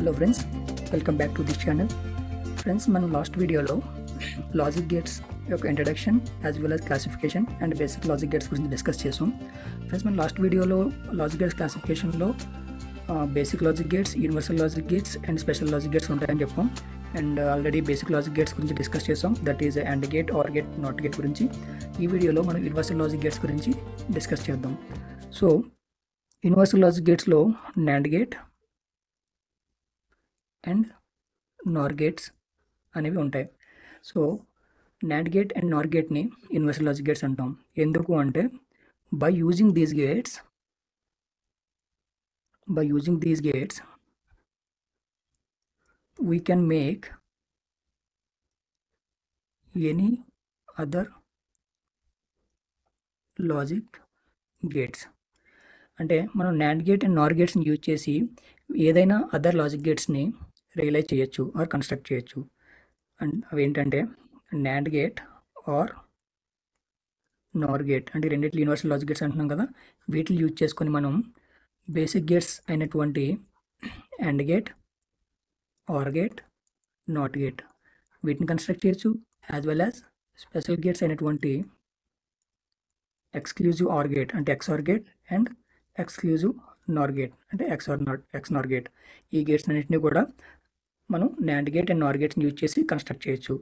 Hello friends, welcome back to this channel. Friends, మనం last వీడియోలో logic gates యొక్క introduction as well as classification and basic logic gates గురించి discuss చేసాం. Friends, మనం last వీడియోలో logic gates క్లాసిఫికేషన్లో basic logic gates, universal logic gates and special logic gates ఉంటాయని చెప్పాం. And already basic logic gates గురించి discuss చేసాం, that is AND gate, OR gate, NOT gate గురించి. ఈ వీడియోలో మనం యూనివర్సల్ లాజిక్ గేట్స్ గురించి డిస్కస్ చేద్దాం. So universal logic గేట్స్లో NAND gate and NOR gates అనేవి ఉంటాయి. So NAND gate and NOR గేట్ని యూనివర్సల్ లాజిక్ గేట్స్ అంటాం. ఎందుకు అంటే by using these gates we can make any other logic gates. అంటే మనం NAND గేట్ అండ్ NOR గేట్స్ని use చేసి ఏదైనా అదర్ లాజిక్ గేట్స్ని రియలైజ్ చేయొచ్చు ఆర్ కన్స్ట్రక్ట్ చేయొచ్చు. అండ్ అవి ఏంటంటే NAND gate or NOR gate, అంటే రెండిట్లు యూనివర్సల్ లాజిక్ గేట్స్ అంటున్నాం కదా, వీటిని యూజ్ చేసుకొని మనం బేసిక్ గేట్స్ అయినటువంటి AND gate, OR gate, NOT gate వీటిని కన్స్ట్రక్ట్ చేయొచ్చు, as well as special gates అయినటువంటి ఎక్స్క్లూజివ్ OR గేట్ అంటే XOR gate and exclusive NOR gate అంటే XNOR గేట్. ఈ గేట్స్ అన్నింటినీ కూడా మనం NAND గేట్ అండ్ NOR గేట్స్ని యూజ్ చేసి కన్స్ట్రక్ట్ చేయొచ్చు.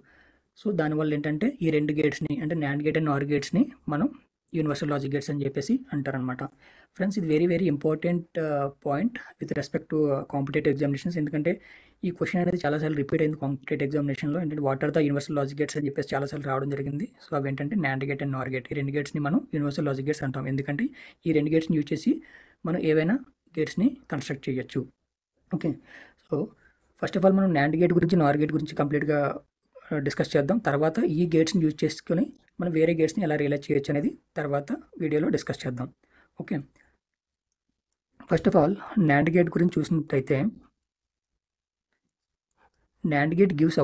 సో దానివల్ల ఏంటంటే ఈ రెండు గేట్స్ని అంటే NAND గేట్ అండ్ NOR గేట్స్ని మనం యూనివర్సల్ లాజిక్ గేట్స్ అని చెప్పేసి అంటారనమాట. ఫ్రెండ్స్, ఇది very very important point with respect to competitive examinations. ఎందుకంటే ఈ క్వశ్చన్ అనేది చాలాసార్లు రిపీట్ అయింది కాంపిటేటివ్ ఎగ్జామినేషన్లో. ఏంటంటే what are the universal logic gates అని చెప్పేసి చాలాసార్లు రావడం జరిగింది. సో అవి ఏంటంటే NAND gate and NOR gate, ఈ రెండు గేట్స్ని మనం యూనివర్సల్ లాజిక్ గేట్స్ అంటాం. ఎందుకంటే ఈ రెండు గేట్స్ని యూజ్ చేసి మనం ఏవైనా గేట్స్ని కన్స్ట్రక్ట్ చేయొచ్చు. Okay, so first of all మనం NAND గేట్ గురించి, NOR గేట్ గురించి కంప్లీట్గా డిస్కస్ చేద్దాం. తర్వాత ఈ గేట్స్ని యూజ్ చేసుకొని మనం వేరే గేట్స్ని ఎలా రియలైజ్ చేయొచ్చు అనేది తర్వాత వీడియోలో డిస్కస్ చేద్దాం. Okay, first of all NAND gate గురించి చూసినట్టయితే NAND gate gives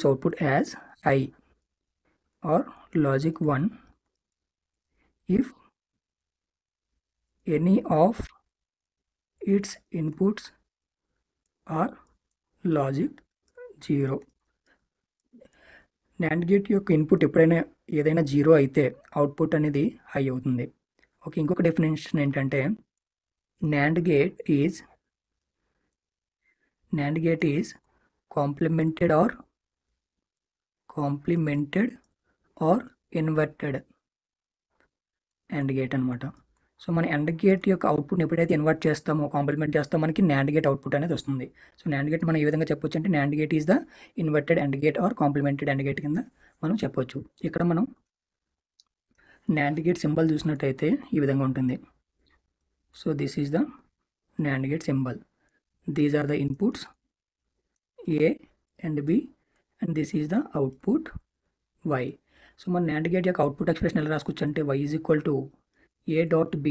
output as I or logic 1 if any of its inputs are logic 0. NAND gate యొక్క ఇన్పుట్ ఎప్పుడైనా ఏదైనా 0 అయితే అవుట్పుట్ అనేది హై అవుతుంది. ఓకే, ఇంకొక డెఫినేషన్ ఏంటంటే NAND gate is complemented or inverted AND gate అనమాట. సో మన AND గేట్ యొక్క అవుట్పుట్ని ఎప్పుడైతే ఇన్వర్ట్ చేస్తామో, కాంప్లిమెంట్ చేస్తామో, మనకి NAND గేట్ అవుట్పుట్ అనేది వస్తుంది. సో NAND గేట్ మనం ఏ విధంగా చెప్పొచ్చు అంటే NAND gate is the inverted AND gate or complemented AND gate కింద మనం చెప్పొచ్చు. ఇక్కడ మనం NAND గేట్ సింబల్ చూసినట్టయితే ఈ విధంగా ఉంటుంది. So this is the NAND gate symbol. These are the inputs A and B and this is the output Y. So మన NAND gate యొక్క అవుట్పుట్ ఎక్స్ప్రెషన్ ఎలా రాసుకోవచ్చు అంటే Y is equal to A dot B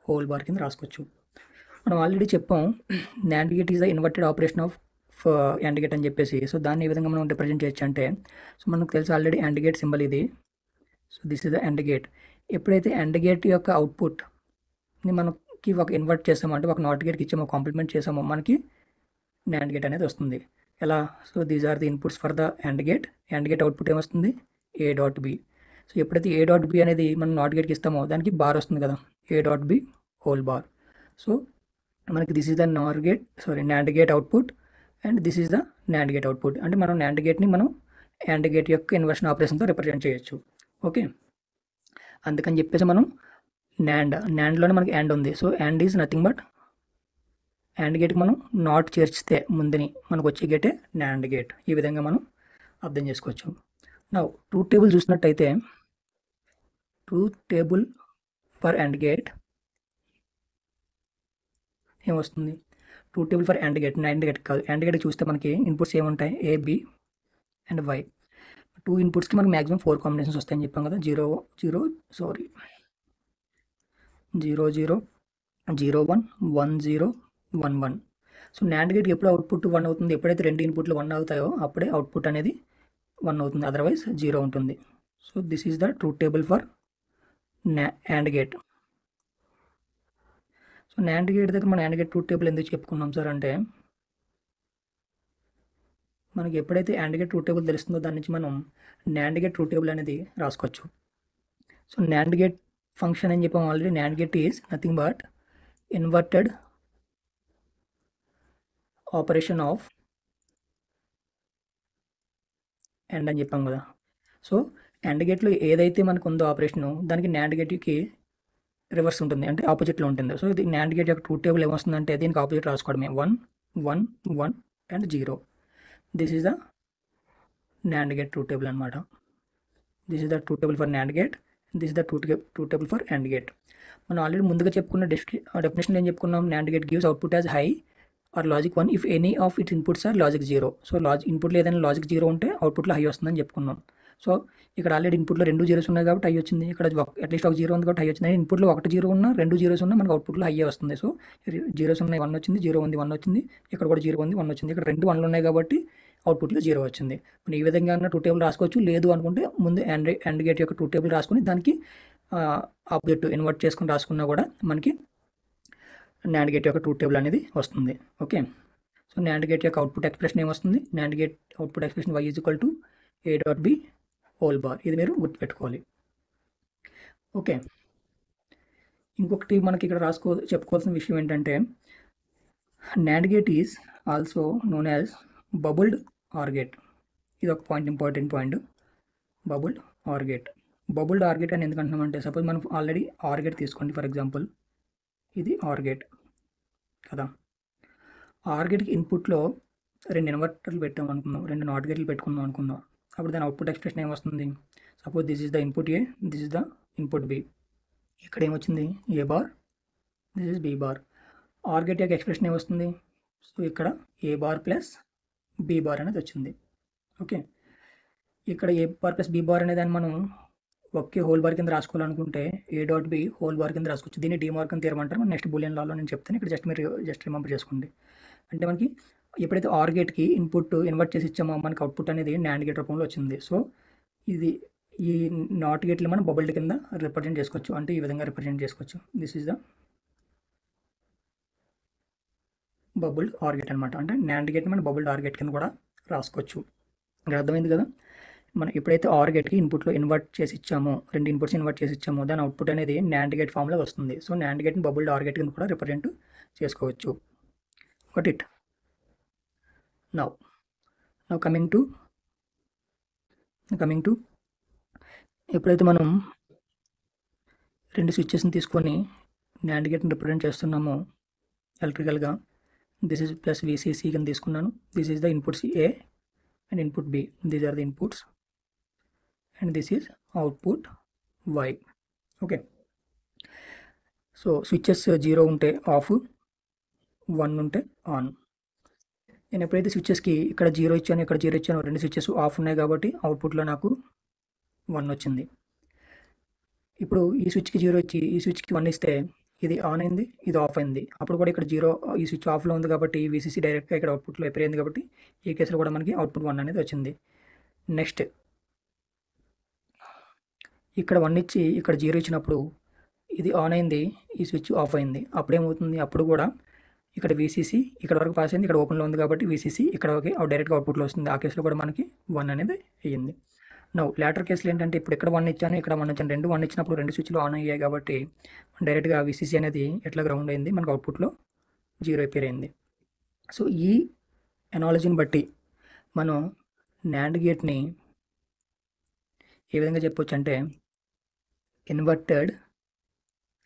whole bar కింద రాసుకోవచ్చు. మనం already చెప్పాం NAND gate is the inverted operation of AND gate అని చెప్పేసి. సో దాన్ని ఏ విధంగా మనం రిప్రజెంట్ చేయొచ్చు అంటే, సో మనకు తెలుసు ఆల్రెడీ AND gate సింబల్ ఇది. So this is the AND gate. ఎప్పుడైతే AND gate యొక్క అవుట్పుట్ని మనం ఒక ఇన్వర్ట్ చేసామో అంటే ఒక నాట్ గేట్కి ఇచ్చామో, కాంప్లిమెంట్ చేసామో, మనకి NAND గేట్ అనేది వస్తుంది. ఎలా? So these are the inputs for the AND gate. AND gate output ఏమొస్తుంది? A dot B. సో ఎప్పుడైతే A డాట్ B అనేది మనం నాట్ గేట్కి ఇస్తామో దానికి బార్ వస్తుంది కదా, A dot B whole bar. So మనకి this is the NAND gate output and this is the NAND gate output. అంటే మనం NAND గేట్ని మనం AND గేట్ యొక్క ఇన్వర్షన్ ఆపరేషన్తో రిప్రజెంట్ చేయొచ్చు. ఓకే, అందుకని చెప్పేసి మనం NANDలోనే మనకి AND ఉంది. So AND is nothing but AND గేట్కి మనం నాట్ చేర్చితే ముందుని మనకు వచ్చే గేటే NAND గేట్. ఈ విధంగా మనం అర్థం చేసుకోవచ్చు. నా ట్రూత్ టేబుల్ చూసినట్టయితే truth table for AND gate ఏమొస్తుంది? Truth table for AND gate, NAND gate కాదు, AND గేట్ చూస్తే మనకి ఇన్పుట్స్ ఏముంటాయి? A, B and Y. 2 ఇన్పుట్స్కి మనకి మ్యాక్సిమం 4 కాంబినేషన్స్ వస్తాయని చెప్పాం కదా, 0 0 0 1 1 0 1 1. సో NAND గేట్ ఎప్పుడు అవుట్పుట్ 1 అవుతుంది? ఎప్పుడైతే రెండు ఇన్పుట్లు 1 అవుతాయో అప్పుడే అవుట్పుట్ అనేది 1 అవుతుంది, అదర్వైజ్ 0 ఉంటుంది. So this is the truth table for AND gate. So NAND gate దగ్గర మనం NAND గేట్ ట్రూత్ టేబుల్ ఎందుకు చెప్పుకున్నాం సార్ అంటే, మనకి ఎప్పుడైతే AND గేట్ ట్రూత్ టేబుల్ తెలుస్తుందో దాని నుంచి మనం NAND గేట్ ట్రూత్ టేబుల్ అనేది రాసుకోవచ్చు. సో NAND గేట్ ఫంక్షన్ అని చెప్పాము already. NAND gate is nothing but inverted operation of AND అని చెప్పాం కదా. సో AND గేట్లో ఏదైతే మనకు ఉందో ఆపరేషను, దానికి NAND గేట్కి రివర్స్ ఉంటుంది, అంటే ఆపోజిట్లో ఉంటుంది. సో ఇది NAND గేట్ యొక్క ట్రూత్ టేబుల్ ఏమొస్తుందంటే దీనికి ఆపోజిట్ రాసుకోవడమే, 1 1 1 and 0. This is the NAND gate truth table అనమాట. This is the truth table for NAND gate, this is the truth table for AND gate. మనం ఆల్రెడీ ముందుగా చెప్పుకున్న definition ఏం చెప్పుకున్నాం, NAND gate gives output as high or logic 1 if any of it inputs are logic 0. So ఇన్పుట్లో ఏదైనా logic 0 ఉంటే అవుట్పుట్లో high వస్తుందని చెప్పుకున్నాం. సో ఇక్కడ ఆల్రెడీ ఇన్పుట్లో 2 జీరోస్ ఉన్నాయి కాబట్టి హై వచ్చింది, ఇక్కడ అట్లీస్ట్ ఒక 0 ఉంది కాబట్టి హై వచ్చింది. ఇన్పుట్లో 1 0 ఉన్నా 2 జీరోస్ ఉన్నా మనకు అవుట్పుట్లో హై వస్తుంది. సో జీరోస్ ఉన్నాయి 1 వచ్చింది, 0 ఉంది 1 వచ్చింది, ఇక్కడ కూడా 0 ఉంది 1 వచ్చింది, ఇక్కడ 2 1లు ఉన్నాయి కాబట్టి అవుట్పుట్లో 0 వచ్చింది. మనం ఈ విధంగా ట్రూత్ టేబుల్ రాసుకోవచ్చు. లేదు అనుకుంటే ముందు AND గేట్ యొక్క ట్రూత్ టేబుల్ రాసుకొని దానికి ఆపోజిట్ ఇన్వర్ట్ చేసుకుని రాసుకున్నా కూడా మనకి NAND గేట్ యొక్క ట్రూత్ టేబుల్ అనేది వస్తుంది. ఓకే, సో NAND గేట్ యొక్క అవుట్పుట్ ఎక్స్ప్రెషన్ ఏమొస్తుంది, NAND gate output expression y = a.b whole bar. ఇది మీరు గుర్తుపెట్టుకోవాలి. ఓకే, ఇంకొకటి మనకి ఇక్కడ చెప్పుకోవాల్సిన విషయం ఏంటంటే, NAND gate is also known as bubbled are gate. ఇది ఒక important point, bubbled are gate. Bubbled are gate అని ఎందుకు అంటున్నామంటే, సపోజ్ మనం ఆల్రెడీ ఆర్ గేట్ తీసుకోండి, ఫర్ ఎగ్జాంపుల్ ఇది ఆర్ గేట్ కదా. ఆర్ గేట్కి ఇన్పుట్లో 2 ఇన్వర్టర్లు పెట్టాం అనుకుందాం, 2 నాట్ గేట్లు పెట్టుకుందాం అనుకుందాం. అప్పుడు దాని అవుట్పుట్ ఎక్స్ప్రెషన్ ఏమొస్తుంది, suppose this is the input A, this is the input B. ఇక్కడ ఏమొచ్చింది A bar, this is B bar. OR gate యొక్క ఎక్స్ప్రెషన్ ఏమొస్తుంది, సో ఇక్కడ A bar plus B bar అనేది వచ్చింది. ఓకే, ఇక్కడ A bar plus B bar అనేది మనం ఒకే హోల్ బార్ కింద రాసుకోవాలనుకుంటే a.b హోల్ బార్ కింద రాసుకోవచ్చు. దీన్ని డిమార్గన్ థియరమ్ అంటారు. నెక్స్ట్ బూలియన్ లాలో నేను చెప్తాను, ఇక్కడ మీరు రిమెంబర్ చేసుకోండి. అంటే మనకి ఎప్పుడైతే ఆర్ గేట్కి ఇన్పుట్ ఇన్వర్ట్ చేసి ఇచ్చామో మనకి అవుట్పుట్ అనేది NAND గేట్ రూపంలో వచ్చింది. సో ఈ నాట్ గేట్లు మనం బబుల్డ్ కింద రిప్రజెంట్ చేసుకోవచ్చు, అంటే ఈ విధంగా రిప్రజెంట్ చేసుకోవచ్చు. This is the bubbled are gate అనమాట. అంటే NAND గేట్ మనం బబుల్డ్ ఆర్ గేట్ కింద కూడా రాసుకోవచ్చు. ఇక్కడ అర్థమైంది కదా. మనం ఎప్పుడైతే ఆర్ గేట్కి ఇన్పుట్లో ఇన్వర్ట్ చేసి ఇచ్చామో, 2 ఇన్పుట్స్ ఇన్వర్ట్ చేసి ఇచ్చామో, దాని అవుట్పుట్ అనేది NAND గేట్ ఫామ్లో వస్తుంది. సో NAND గేట్ని బబుల్డ్ ఆర్ గేట్ కింద కూడా రిప్రజెంట్ చేసుకోవచ్చు. Got it. Now coming to ఎప్పుడైతే మనం 2 స్విచ్చెస్ని తీసుకొని NAND గేట్ని రిప్రజెంట్ చేస్తున్నామో ఎలక్ట్రికల్గా, దిస్ ఈజ్ ప్లస్ VCC కింద తీసుకున్నాను. This is the inputs A and input B. These are the inputs and this is output y. Okay, so switches 0 ఉంటే ఆఫ్, 1 ఉంటే ఆన్. నేను ఎప్పుడైతే స్విచ్చెస్కి ఇక్కడ 0 ఇచ్చాను, ఇక్కడ 0 ఇచ్చాను, 2 స్విచ్చెస్ ఆఫ్ ఉన్నాయి కాబట్టి అవుట్పుట్లో నాకు 1 వచ్చింది. ఇప్పుడు ఈ స్విచ్కి 0 ఇచ్చి ఈ స్విచ్కి 1 ఇస్తే ఇది ఆన్ అయింది, ఇది ఆఫ్ అయింది. అప్పుడు కూడా ఇక్కడ 0, ఈ స్విచ్ ఆఫ్లో ఉంది కాబట్టి VCC డైరెక్ట్గా ఇక్కడ అవుట్పుట్లో అపియర్ అయింది కాబట్టి ఈ కేసులో కూడా మనకి అవుట్పుట్ 1 అనేది వచ్చింది. నెక్స్ట్ ఇక్కడ 1 ఇచ్చి ఇక్కడ 0 ఇచ్చినప్పుడు ఇది ఆన్ అయింది, ఈ స్విచ్ ఆఫ్ అయింది. అప్పుడు ఏమవుతుంది, అప్పుడు కూడా ఇక్కడ VCC ఇక్కడ వరకు పాస్ అయింది, ఇక్కడ ఓపెన్లో ఉంది కాబట్టి VCC ఇక్కడ డైరెక్ట్గా అవుట్పుట్లో వస్తుంది. ఆ కేసులో కూడా మనకి 1 అనేది అయ్యింది. నౌ లేటర్ కేసులు ఏంటంటే, ఇప్పుడు ఇక్కడ 1 ఇచ్చాను, ఇక్కడ 1 ఇచ్చాను, 2 1 ఇచ్చినప్పుడు 2 స్విచ్లు ఆన్ అయ్యాయి కాబట్టి డైరెక్ట్గా VCC అనేది ఎట్లా గ్రౌండ్ అయింది, మనకు అవుట్పుట్లో 0 అపియర్ అయింది. సో ఈ ఎనాలజీని బట్టి మనం NAND గేట్ని ఏ విధంగా చెప్పొచ్చు అంటే, ఇన్వర్టెడ్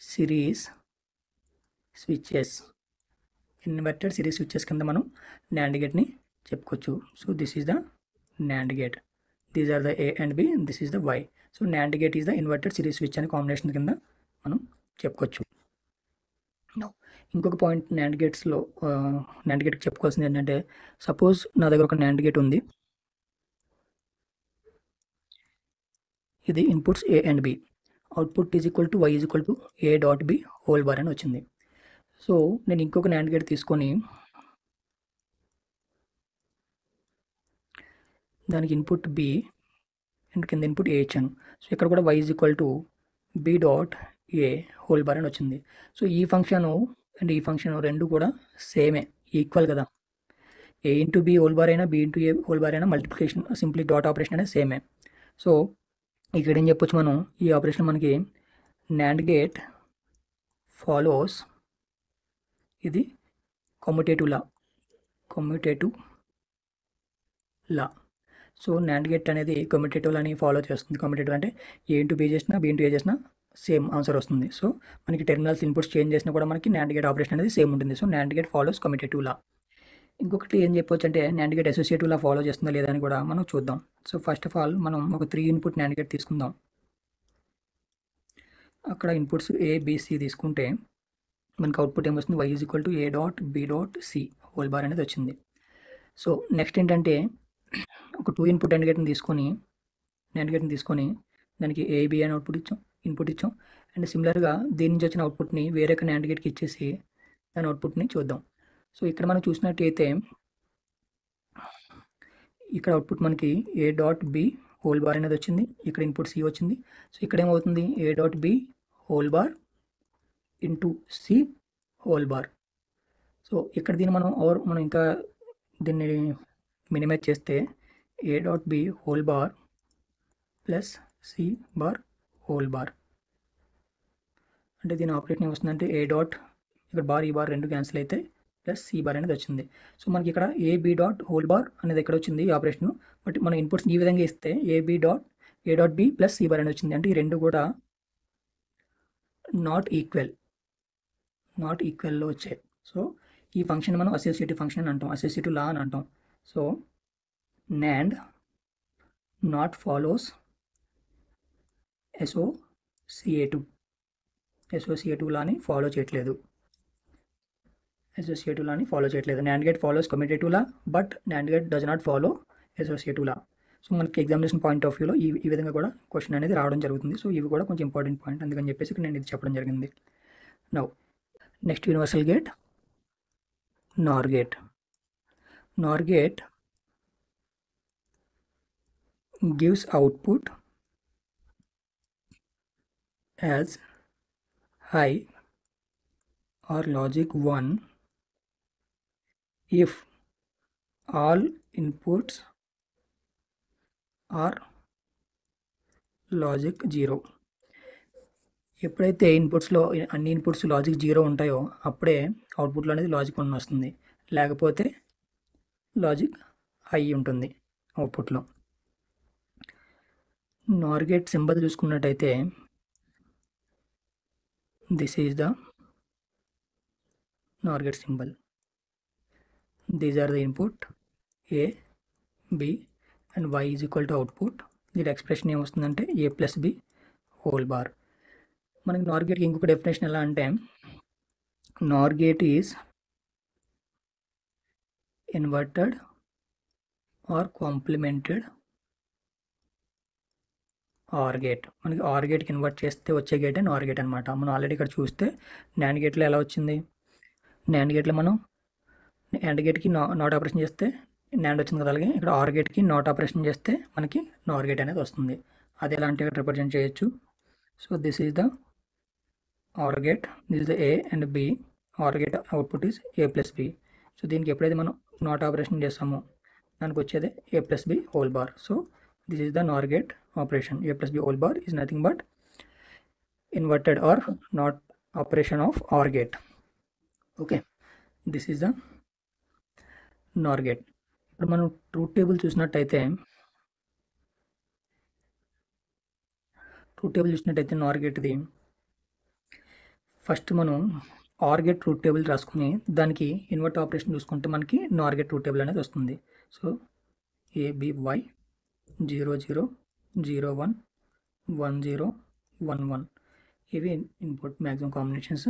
సిరీస్ స్విచ్చెస్ కింద మనం NAND గేట్ని చెప్పుకోవచ్చు. So this is the NAND gate, these are the A and B, this is the Y. So NAND gate is the inverted series switch అనే కాంబినేషన్ కింద మనం చెప్పుకోవచ్చు. ఇంకొక పాయింట్ NAND గేట్కి చెప్పుకోవాల్సింది ఏంటంటే, సపోజ్ నా దగ్గర ఒక NAND గేట్ ఉంది, ఇది inputs A and B, output is equal to y is equal to a.b whole bar అని వచ్చింది. సో నేను ఇంకొక NAND గేట్ తీసుకొని దానికి ఇన్పుట్ B అండ్ కింద ఇన్పుట్ A ఇచ్చాను. సో ఇక్కడ కూడా y is equal to b.a whole bar అని వచ్చింది. సో ఈ ఫంక్షన్ అండ్ ఈ ఫంక్షన్ రెండు కూడా సేమే, ఈక్వల్ కదా. ఏ ఇంటూ బి హోల్ బార్ అయినా బి ఇంటూ ఏ హోల్ బార్ అయినా మల్టిప్లికేషన్ సింప్లీ డాట్ ఆపరేషన్ అనేది సేమే. సో ఇక్కడ ఏం చెప్పొచ్చు మనం, ఈ ఆపరేషన్ మనకి NAND గేట్ ఫాలోస్, ఇది commutative law. So NAND gate అనేది కమ్యూటేటివ్ లాని ఫాలో చేస్తుంది. కమ్యూటేటివ్ అంటే ఏ ఇంటూ బి చేసినా బి ఇంటూ ఏ చేసినా సేమ్ ఆన్సర్ వస్తుంది. సో మనకి టెర్మినల్స్ ఇన్పుట్స్ చేంజ్ చేసినా కూడా మనకి NAND గేట్ ఆపరేషన్ అనేది సేమ్ ఉంటుంది. So NAND gate follows commutative law. ఇంకొకటి ఏం చెప్పొచ్చు అంటే NAND gate associative law follow చేస్తుందా లేదా అని కూడా మనం చూద్దాం. సో ఫస్ట్ ఆఫ్ ఆల్ మనం ఒక 3 ఇన్పుట్ NAND గేట్ తీసుకుందాం. అక్కడ ఇన్పుట్స్ ఏ బి సి తీసుకుంటే మనకి అవుట్పుట్ ఏమొస్తుంది, y = a dot b dot c whole bar అనేది వచ్చింది. సో నెక్స్ట్ ఏంటంటే ఒక 2 ఇన్పుట్ NAND గేట్ని తీసుకొని దానికి a b అని ఇన్పుట్ ఇచ్చాం. అండ్ సిమిలర్గా దీని నుంచి వచ్చిన అవుట్పుట్ని వేరే ఒక NAND గేట్కి ఇచ్చేసి దాని అవుట్పుట్ని చూద్దాం. సో ఇక్కడ మనం చూసినట్టయితే ఇక్కడ అవుట్పుట్ మనకి a dot b whole bar అనేది వచ్చింది. ఇక్కడ ఇన్పుట్ c వచ్చింది. సో ఇక్కడ ఏమవుతుంది, a dot b whole bar into c whole bar. So ఇక్కడ దీన్ని మనం ఇంకా దీన్ని మినిమైజ్ చేస్తే a dot b whole bar plus c bar whole bar. అంటే దీని ఆపరేషన్ ఏమొస్తుందంటే a డాట్, ఇక్కడ బార్ ఈ బార్ రెండు క్యాన్సిల్ అయితే ప్లస్ c బార్ అనేది వచ్చింది. సో మనకి ఇక్కడ a b dot whole bar అనేది ఎక్కడ వచ్చింది ఈ ఆపరేషన్. బట్ మన ఇన్పుట్స్ ఈ విధంగా ఇస్తే a dot b plus c bar అనేది వచ్చింది. అంటే ఈ రెండు కూడా నాట్ ఈక్వల్లో వచ్చాయి. సో ఈ ఫంక్షన్ మనం అసోసియేటివ్ ఫంక్షన్ అని అంటాం, అసోసియేటివ్ లా అని అంటాం. So NAND not follows associative లాని ఫాలో చేయట్లేదు. NAND gate follows commutative law, but NAND gate does not follow associative law. So మనకి ఎగ్జామినేషన్ పాయింట్ ఆఫ్ వ్యూలో ఈ విధంగా కూడా క్వశ్చన్ అనేది రావడం జరుగుతుంది. సో ఇవి కూడా కొంచెం ఇంపార్టెంట్ పాయింట్, అందుకని చెప్పేసి నేను ఇది చెప్పడం జరిగింది. Now next universal gate NOR gate gives output as high or logic 1 if all inputs are logic 0. ఎప్పుడైతే ఇన్పుట్స్లో అన్ని ఇన్పుట్స్ లాజిక్ 0 ఉంటాయో అప్పుడే అవుట్పుట్లో అనేది లాజిక్ 1 వస్తుంది, లేకపోతే లాజిక్ హై ఉంటుంది అవుట్పుట్లో. NOR గేట్ సింబల్ చూసుకున్నట్టయితే this is the NOR gate symbol. These are the input a b and y = output. దీని ఎక్స్ప్రెషన్ ఏమొస్తుందంటే a plus b whole bar. మనకి NOR గేట్కి ఇంకొక డెఫినేషన్ ఎలా అంటే NOR gate is inverted or complemented OR gate. మనకి OR గేట్కి invert చేస్తే వచ్చే గేటే NOR గేట్ అనమాట. మనం ఆల్రెడీ ఇక్కడ చూస్తే NAND గేట్లో ఎలా వచ్చింది, NAND గేట్లో మనం AND గేట్కి నాట్ ఆపరేషన్ చేస్తే NAND వచ్చింది కదా, అలాగే ఇక్కడ OR గేట్కి నాట్ ఆపరేషన్ చేస్తే మనకి NOR గేట్ అనేది వస్తుంది. అది ఎలా అంటే రిప్రజెంట్ చేయొచ్చు. So this is the OR gate, this is the A and B. OR gate output is A plus B. So దీనికి ఎప్పుడైతే మనం నాట్ ఆపరేషన్ చేస్తామో దానికి వచ్చేది A plus B whole bar. So this is the NOR gate operation. A plus B whole bar is nothing but inverted or not operation of OR gate. Okay, this is the NOR gate. ఇప్పుడు మనం truth table చూసినట్టయితే NOR గేట్ది first మనం OR gate truth table రాసుకుని దానికి invert operation చూసుకుంటే మనకి NOR gate truth table అనేది వస్తుంది. సో ABY 0 0 0 1 1 0 1 1 ఇవి ఇన్పుట్ మ్యాక్సిమం కాంబినేషన్స్.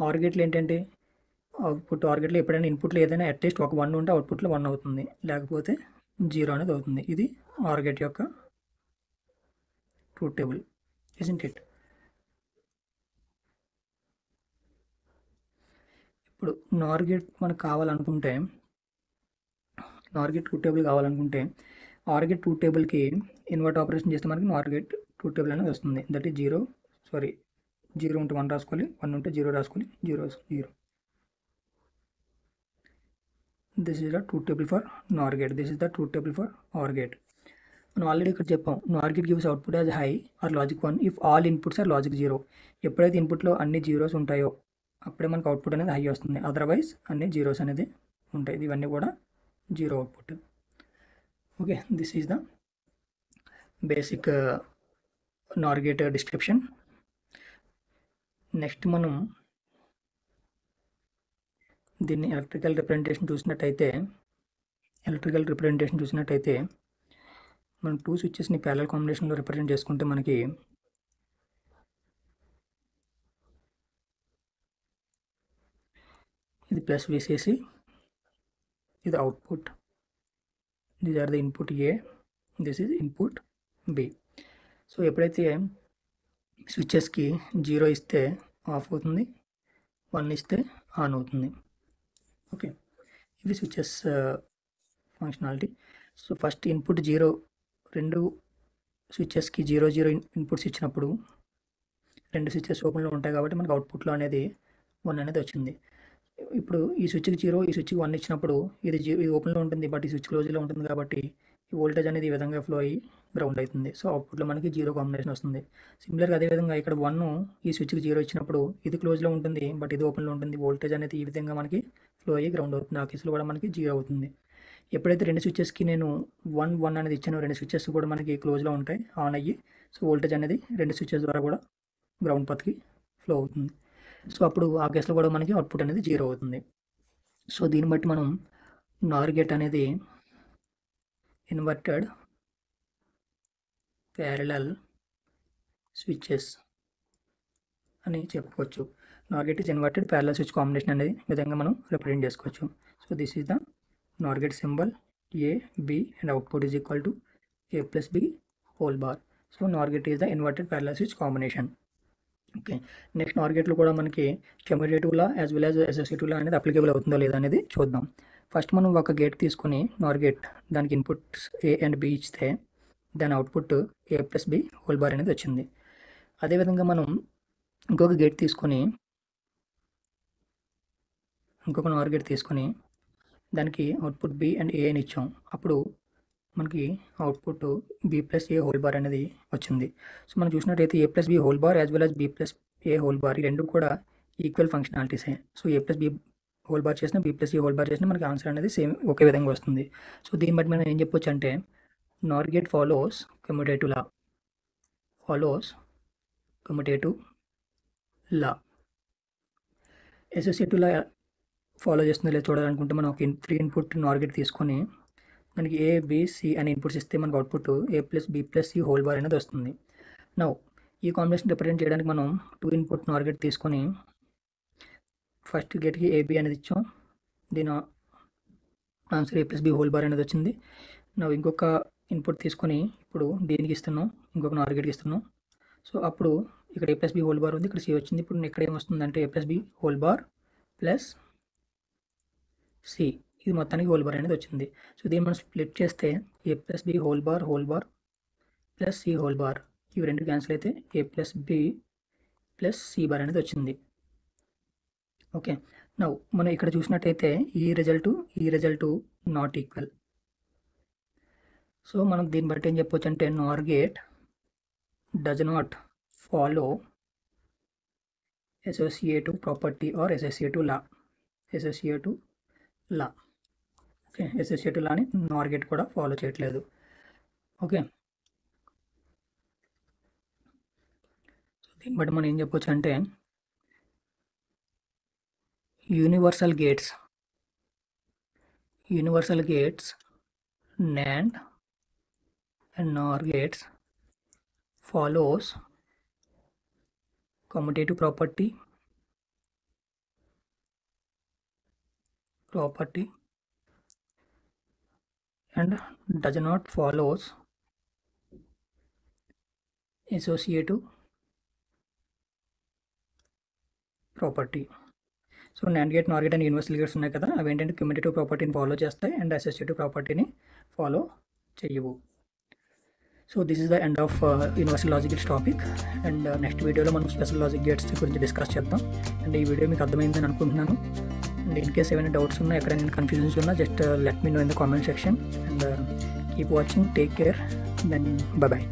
OR గేట్లు ఏంటంటే అవుట్పుట్ OR గేట్లో ఎప్పుడైనా ఇన్పుట్లో ఏదైనా అట్లీస్ట్ ఒక 1 ఉంటే అవుట్పుట్లో 1 అవుతుంది, లేకపోతే 0 అనేది అవుతుంది. ఇది OR గేట్ యొక్క ట్రూత్ టేబుల్, ఇజంట్ ఇట్? ఇప్పుడు NOR గేట్ మనకు కావాలనుకుంటే, NOR గేట్ ట్రూత్ టేబుల్ కావాలనుకుంటే OR గేట్ ట్రూత్ టేబుల్కి ఇన్వర్ట్ ఆపరేషన్ చేస్తే మనకి NOR గేట్ ట్రూత్ టేబుల్ అనేది వస్తుంది. దట్ ఈజ్ 0 ఉంటే 1 రాసుకోవాలి, 1 ఉంటే 0 రాసుకోవాలి, 0 0. This is the truth table for NOR gate, this is the truth table for OR gate. మనం ఆల్రెడీ ఇక్కడ చెప్పాం, NOR gate gives output as high or logic 1 if all inputs are logic 0. ఎప్పుడైతే ఇన్పుట్లో అన్ని జీరోస్ ఉంటాయో అప్పుడే మనకు output అనేది హై వస్తుంది, అదర్వైజ్ అన్ని జీరోస్ అనేది ఉంటాయి. ఇవన్నీ కూడా zero output. Okay, this is the basic Nar gate description. Next మనం దీన్ని ఎలక్ట్రికల్ రిప్రజెంటేషన్ చూసినట్టయితే మనం 2 స్విచ్చెస్ని ప్యారలల్ కాంబినేషన్లో రిప్రజెంట్ చేసుకుంటే మనకి ఇది ప్లస్ విసిసి, ఇది output, these are the input A, this is input B. So ఎప్పుడైతే స్విచ్చెస్కి 0 ఇస్తే ఆఫ్ అవుతుంది, 1 ఇస్తే ఆన్ అవుతుంది. ఓకే, ఇవి switches functionality. So first input 0, 2 స్విచ్చెస్కి 0 inputs ఇచ్చినప్పుడు 2 స్విచ్చెస్ ఓపెన్లో ఉంటాయి కాబట్టి మనకు అవుట్పుట్లో అనేది 1 అనేది వచ్చింది. ఇప్పుడు ఈ స్విచ్కి 0, ఈ స్విచ్కి 1 ఇచ్చినప్పుడు ఇది ఓపెన్లో ఉంటుంది, బట్ ఈ స్విచ్ క్లోజ్లో ఉంటుంది కాబట్టి ఈ వోల్టేజ్ అనేది ఈ విధంగా ఫ్లో అయ్యి గ్రౌండ్ అవుతుంది. సో అవుట్పుట్లో మనకి 0 కాంబినేషన్ వస్తుంది. సిమిలర్గా అదేవిధంగా ఇక్కడ 1 ఈ స్విచ్కి 0 ఇచ్చినప్పుడు ఇది క్లోజ్లో ఉంటుంది, బట్ ఇది ఓపెన్లో ఉంటుంది, వోల్టేజ్ అనేది ఈ విధంగా మనకి ఫ్లో అయ్యి గ్రౌండ్ అవుతుంది. ఆ కేసులో కూడా మనకి 0 అవుతుంది. ఎప్పుడైతే 2 స్విచ్చెస్కి నేను 1 అనేది ఇచ్చానో 2 స్విచ్చెస్ కూడా మనకి క్లోజ్లో ఉంటాయి, ఆన్ అయ్యి, సో వోల్టేజ్ అనేది 2 స్విచ్చెస్ ద్వారా కూడా గ్రౌండ్ పత్కి ఫ్లో అవుతుంది. సో అప్పుడు ఆ కేసులో కూడా మనకి అవుట్పుట్ అనేది 0 అవుతుంది. సో దీన్ని బట్టి మనం నార్ గేట్ అనేది ఇన్వర్టెడ్ ప్యారలల్ స్విచ్చెస్ అని చెప్పుకోవచ్చు. నార్ gate is inverted parallel switch combination అనేది విధంగా మనం రిప్రజెంట్ చేసుకోవచ్చు. So this is the Nar gate symbol A, B and output is equal to A plus B whole bar. So NOR gate is the inverted parallel switch combination. Okay, next నార్ గేట్లో కూడా మనకి commutative లా as well as associative లా అనేది applicable అవుతుందో లేదా అనేది చూద్దాం. First మనం ఒక gate తీసుకొని నార్ గేట్, దానికి ఇన్పుట్స్ A అండ్ B ఇస్తే దాని output A plus B whole bar అనేది వచ్చింది. అదేవిధంగా మనం ఇంకొక నార్ గేట్ తీసుకొని దానికి అవుట్పుట్ B అండ్ A అని ఇచ్చాం, అప్పుడు మనకి output B plus A whole bar అనేది వచ్చింది. సో మనం చూసినట్టయితే A plus B whole bar as well as B plus A whole bar ఈ రెండు కూడా ఈక్వల్ ఫంక్షనాలిటీసే. So A plus B whole bar చేసిన, B plus A whole bar చేసిన మనకి ఆన్సర్ అనేది సేమ్ ఒకే విధంగా వస్తుంది. సో దీన్ని బట్టి మనం ఏం చెప్పొచ్చు అంటే నార్ గేట్ ఫాలోస్ కమ్యూటేటివ్ లా. అసోసియేటివ్ లా ఫాలో చేస్తుందో లేదా చూడాలనుకుంటే మనం ఒక 3 ఇన్పుట్ నార్ గేట్ తీసుకొని మనకి A, B, C అనే ఇన్పుట్స్ ఇస్తే మనకు output A plus B plus C whole bar అనేది వస్తుంది. నౌ ఈ కాంబినేషన్ రిప్రజెంట్ చేయడానికి మనం 2 ఇన్పుట్ నార్ గేట్ తీసుకొని ఫస్ట్ గేట్కి AB అనేది ఇచ్చాం, దీని answer A plus B whole bar అనేది వచ్చింది. నౌ ఇంకొక ఇన్పుట్ తీసుకొని ఇప్పుడు దీనికి ఇస్తున్నాం, ఇంకొక నార్ గేట్కి ఇస్తున్నాం. సో అప్పుడు ఇక్కడ A plus B whole bar ఉంది, ఇక్కడ C వచ్చింది. ఇప్పుడు ఇక్కడ ఏమొస్తుందంటే A plus B whole bar plus C, ఇది మొత్తానికి హోల్ బార్ అనేది వచ్చింది. సో దీన్ని మనం స్ప్లిట్ చేస్తే A plus B whole bar plus C whole bar, ఇవి రెండు క్యాన్సిల్ అయితే A plus B plus C bar అనేది వచ్చింది. ఓకే, నౌ మనం ఇక్కడ చూసినట్టయితే ఈ రిజల్ట్ నాట్ ఈక్వల్. సో మనం దీన్ని బట్టి ఏం చెప్పొచ్చు అంటే NOR gate does not follow associative property or associative law. Okay, associative లాని నార్ గేట్ కూడా ఫాలో చేయట్లేదు. ఓకే, దీన్ని బట్టి మనం ఏం చెప్పొచ్చు అంటే universal gates NAND and NOR gates follows commutative property and does not follows associative property. So NAND gate, NOR gate and universal gates ఉన్నాయి కదా, అవి ఏంటంటే కమ్యూటేటివ్ ప్రాపర్టీని ఫాలో చేస్తాయి అండ్ అసోసియేటివ్ ప్రాపర్టీని ఫాలో చేయవు. So this is the end of universal logic gates topic. And next వీడియోలో మనం స్పెషల్ లాజిక్ గేట్స్ గురించి డిస్కస్ చేద్దాం. అండ్ ఈ వీడియో మీకు అర్థమైందని అనుకుంటున్నాను. అండ్ ఇన్ కేస్ ఏమైనా డౌట్స్ ఉన్నా, ఎక్కడైనా కన్ఫ్యూజన్స్ ఉన్నా, just let me know in the comment section. And keep watching, take care, then by.